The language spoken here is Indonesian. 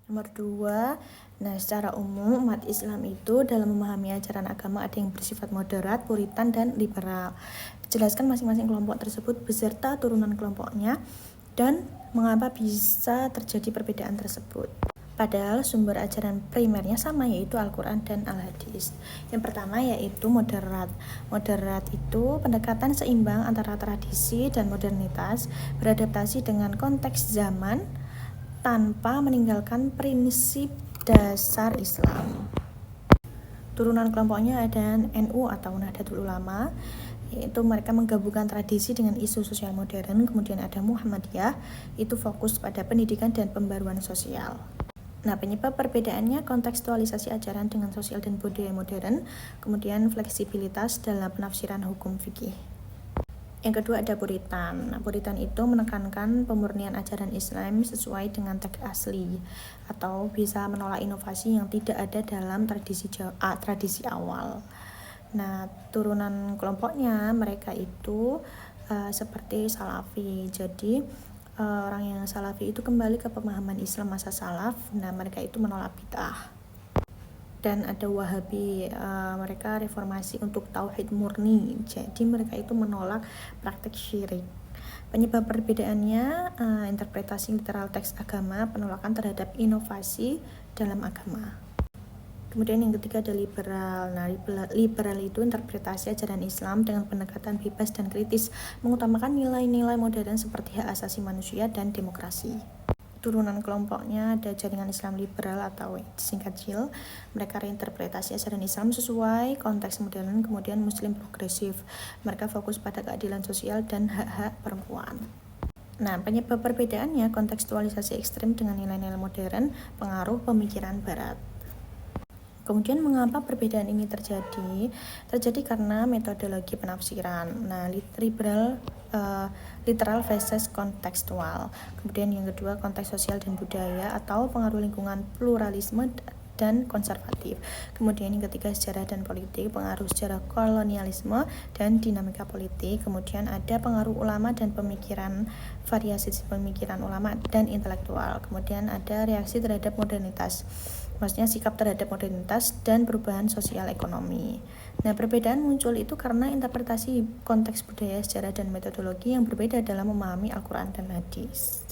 Nomor 2, nah secara umum umat Islam itu dalam memahami ajaran agama ada yang bersifat moderat, puritan, dan liberal. Jelaskan masing-masing kelompok tersebut beserta turunan kelompoknya dan mengapa bisa terjadi perbedaan tersebut. Padahal sumber ajaran primernya sama, yaitu Al-Quran dan Al-Hadis. Yang pertama yaitu moderat. Moderat itu pendekatan seimbang antara tradisi dan modernitas, beradaptasi dengan konteks zaman tanpa meninggalkan prinsip dasar Islam. Turunan kelompoknya ada NU atau Nahdlatul Ulama, yaitu mereka menggabungkan tradisi dengan isu sosial modern. Kemudian ada Muhammadiyah, itu fokus pada pendidikan dan pembaruan sosial. Nah, penyebab perbedaannya kontekstualisasi ajaran dengan sosial dan budaya modern, kemudian fleksibilitas dalam penafsiran hukum fikih. Yang kedua ada Puritan. Nah, Puritan itu menekankan pemurnian ajaran Islam sesuai dengan teks asli atau bisa menolak inovasi yang tidak ada dalam tradisi awal. Nah, turunan kelompoknya mereka itu seperti Salafi. Jadi orang yang Salafi itu kembali ke pemahaman Islam masa salaf. Nah, mereka itu menolak bid'ah. Dan ada Wahabi, mereka reformasi untuk tauhid murni, jadi mereka itu menolak praktek syirik. Penyebab perbedaannya interpretasi literal teks agama, penolakan terhadap inovasi dalam agama. Kemudian yang ketiga ada liberal. Nah, liberal itu interpretasi ajaran Islam dengan pendekatan bebas dan kritis, mengutamakan nilai-nilai modern seperti hak asasi manusia dan demokrasi. Turunan kelompoknya ada Jaringan Islam Liberal atau disingkat JIL. Mereka reinterpretasi ajaran Islam sesuai konteks modern. Kemudian Muslim Progresif, mereka fokus pada keadilan sosial dan hak-hak perempuan. Nah, penyebab perbedaannya kontekstualisasi ekstrem dengan nilai-nilai modern, pengaruh pemikiran barat. Kemudian mengapa perbedaan ini terjadi? Terjadi karena metodologi penafsiran. Nah, literal versus kontekstual. Kemudian yang kedua konteks sosial dan budaya atau pengaruh lingkungan, pluralisme dan konservatif. Kemudian yang ketiga sejarah dan politik, pengaruh sejarah kolonialisme dan dinamika politik. Kemudian ada pengaruh ulama dan pemikiran, variasi pemikiran ulama dan intelektual. Kemudian ada reaksi terhadap modernitas, maksudnya sikap terhadap modernitas dan perubahan sosial ekonomi. Nah, perbedaan muncul itu karena interpretasi konteks budaya, sejarah, dan metodologi yang berbeda dalam memahami Al-Quran dan Hadis.